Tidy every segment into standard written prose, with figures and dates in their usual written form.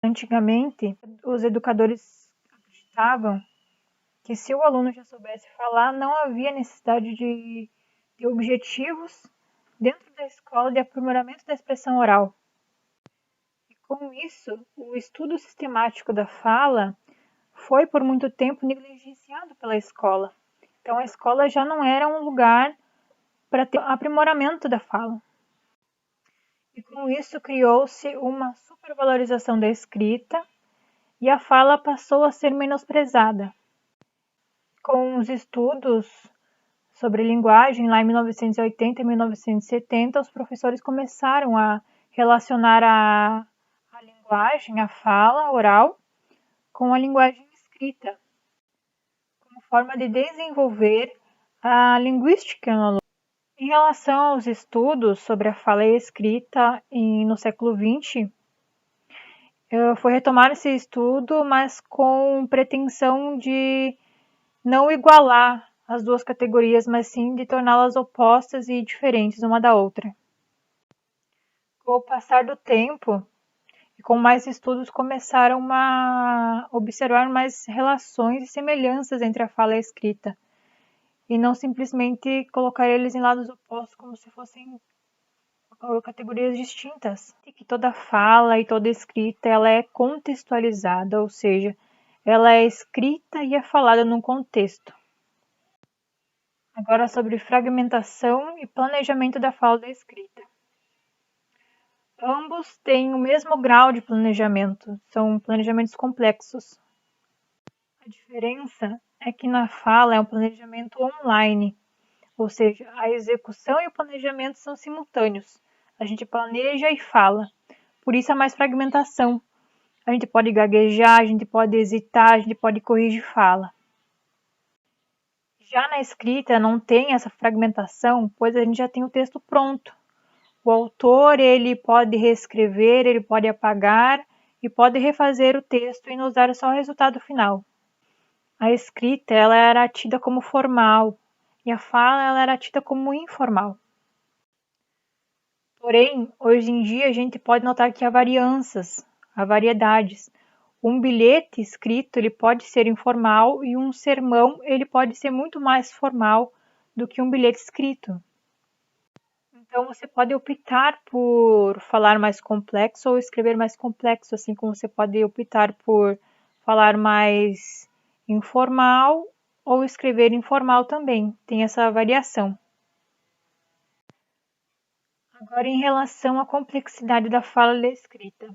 Antigamente, os educadores acreditavam que se o aluno já soubesse falar, não havia necessidade de objetivos dentro da escola de aprimoramento da expressão oral. E com isso, o estudo sistemático da fala foi por muito tempo negligenciado pela escola. Então a escola já não era um lugar para ter aprimoramento da fala. E com isso criou-se uma supervalorização da escrita e a fala passou a ser menosprezada. Com os estudos sobre linguagem, lá em 1980 e 1970, os professores começaram a relacionar a linguagem, a fala oral, com a linguagem escrita, como forma de desenvolver a linguística no aluno. Em relação aos estudos sobre a fala e a escrita no século XX, foi retomar esse estudo, mas com pretensão de não igualar as duas categorias, mas sim de torná-las opostas e diferentes uma da outra. Com o passar do tempo e com mais estudos, começaram a observar mais relações e semelhanças entre a fala e a escrita, e não simplesmente colocar eles em lados opostos como se fossem categorias distintas. E que toda fala e toda escrita ela é contextualizada, ou seja, ela é escrita e é falada num contexto. Agora sobre fragmentação e planejamento da fala e da escrita. Ambos têm o mesmo grau de planejamento, são planejamentos complexos. A diferença é que na fala é um planejamento online, ou seja, a execução e o planejamento são simultâneos. A gente planeja e fala, por isso há mais fragmentação. A gente pode gaguejar, a gente pode hesitar, a gente pode corrigir fala. Já na escrita não tem essa fragmentação, pois a gente já tem o texto pronto. O autor ele pode reescrever, ele pode apagar e pode refazer o texto e nos dar só o resultado final. A escrita ela era tida como formal e a fala ela era tida como informal. Porém, hoje em dia a gente pode notar que há varianças, há variedades. Um bilhete escrito ele pode ser informal e um sermão ele pode ser muito mais formal do que um bilhete escrito. Então você pode optar por falar mais complexo ou escrever mais complexo, assim como você pode optar por falar mais informal ou escrever informal também. Tem essa variação. Agora em relação à complexidade da fala e da escrita.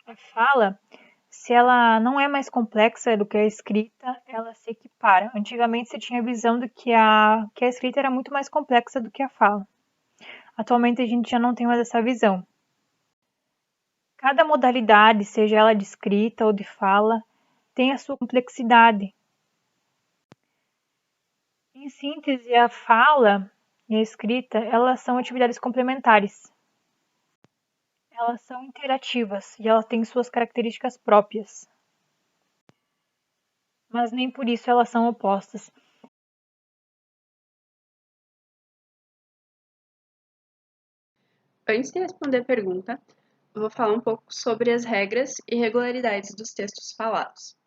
A fala se ela não é mais complexa do que a escrita, ela se equipara. Antigamente se tinha a visão de que a escrita era muito mais complexa do que a fala. Atualmente a gente já não tem mais essa visão. Cada modalidade, seja ela de escrita ou de fala, tem a sua complexidade. Em síntese, a fala e a escrita, elas são atividades complementares. Elas são interativas e elas têm suas características próprias. Mas nem por isso elas são opostas. Antes de responder a pergunta, eu vou falar um pouco sobre as regras e regularidades dos textos falados.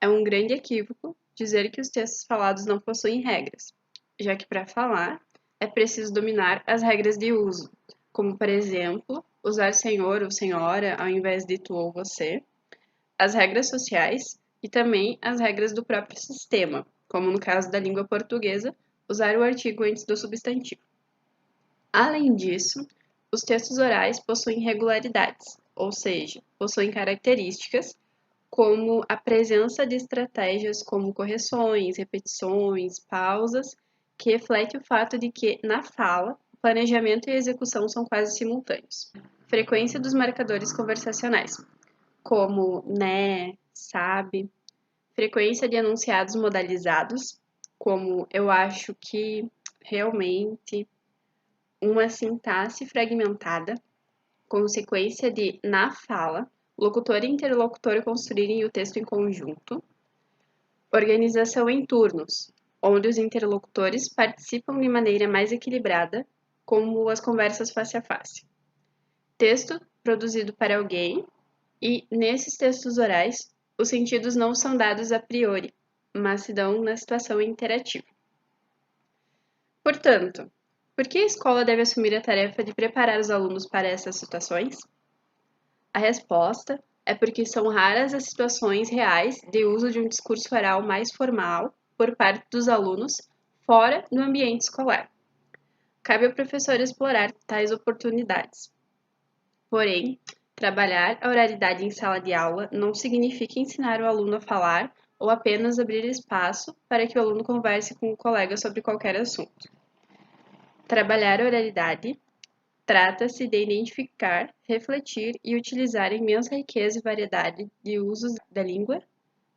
É um grande equívoco dizer que os textos falados não possuem regras, já que para falar é preciso dominar as regras de uso, como, por exemplo, usar senhor ou senhora ao invés de tu ou você, as regras sociais e também as regras do próprio sistema, como no caso da língua portuguesa, usar o artigo antes do substantivo. Além disso, os textos orais possuem regularidades, ou seja, possuem características como a presença de estratégias como correções, repetições, pausas, que reflete o fato de que, na fala, o planejamento e a execução são quase simultâneos. Frequência dos marcadores conversacionais, como né, sabe. Frequência de enunciados modalizados, como eu acho que, realmente. Uma sintaxe fragmentada, consequência de, na fala, locutor e interlocutor construírem o texto em conjunto. Organização em turnos, onde os interlocutores participam de maneira mais equilibrada, como as conversas face a face. Texto produzido para alguém, E, nesses textos orais, os sentidos não são dados a priori, mas se dão na situação interativa. Portanto, por que a escola deve assumir a tarefa de preparar os alunos para essas situações? A resposta é porque são raras as situações reais de uso de um discurso oral mais formal por parte dos alunos fora do ambiente escolar. Cabe ao professor explorar tais oportunidades. Porém, trabalhar a oralidade em sala de aula não significa ensinar o aluno a falar ou apenas abrir espaço para que o aluno converse com o colega sobre qualquer assunto. Trabalhar a oralidade trata-se de identificar, refletir e utilizar a imensa riqueza e variedade de usos da língua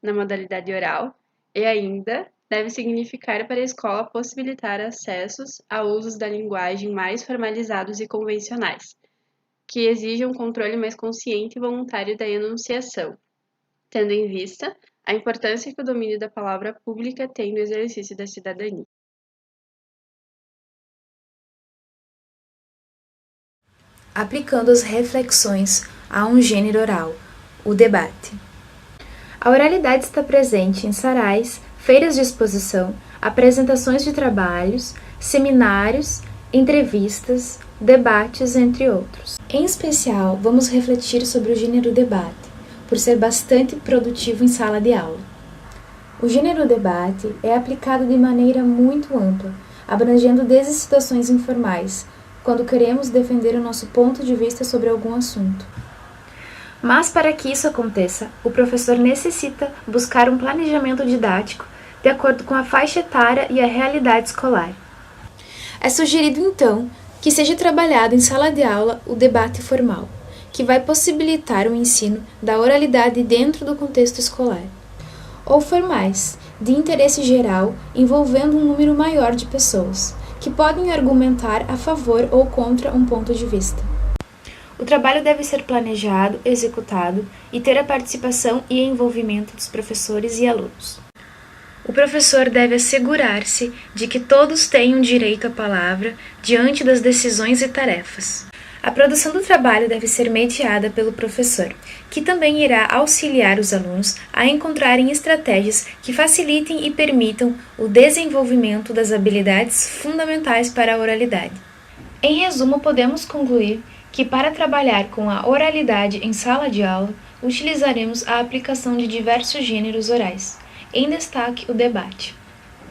na modalidade oral e ainda deve significar para a escola possibilitar acessos a usos da linguagem mais formalizados e convencionais, que exijam um controle mais consciente e voluntário da enunciação, tendo em vista a importância que o domínio da palavra pública tem no exercício da cidadania. Aplicando as reflexões a um gênero oral, o debate. A oralidade está presente em sarais, feiras de exposição, apresentações de trabalhos, seminários, entrevistas, debates, entre outros. Em especial, vamos refletir sobre o gênero debate, por ser bastante produtivo em sala de aula. O gênero debate é aplicado de maneira muito ampla, abrangendo desde situações informais, quando queremos defender o nosso ponto de vista sobre algum assunto. Mas para que isso aconteça, o professor necessita buscar um planejamento didático de acordo com a faixa etária e a realidade escolar. É sugerido, então, que seja trabalhado em sala de aula o debate formal, que vai possibilitar o ensino da oralidade dentro do contexto escolar, ou formais, de interesse geral, envolvendo um número maior de pessoas, que podem argumentar a favor ou contra um ponto de vista. O trabalho deve ser planejado, executado e ter a participação e envolvimento dos professores e alunos. O professor deve assegurar-se de que todos tenham direito à palavra diante das decisões e tarefas. A produção do trabalho deve ser mediada pelo professor, que também irá auxiliar os alunos a encontrarem estratégias que facilitem e permitam o desenvolvimento das habilidades fundamentais para a oralidade. Em resumo, podemos concluir que para trabalhar com a oralidade em sala de aula, utilizaremos a aplicação de diversos gêneros orais, em destaque o debate.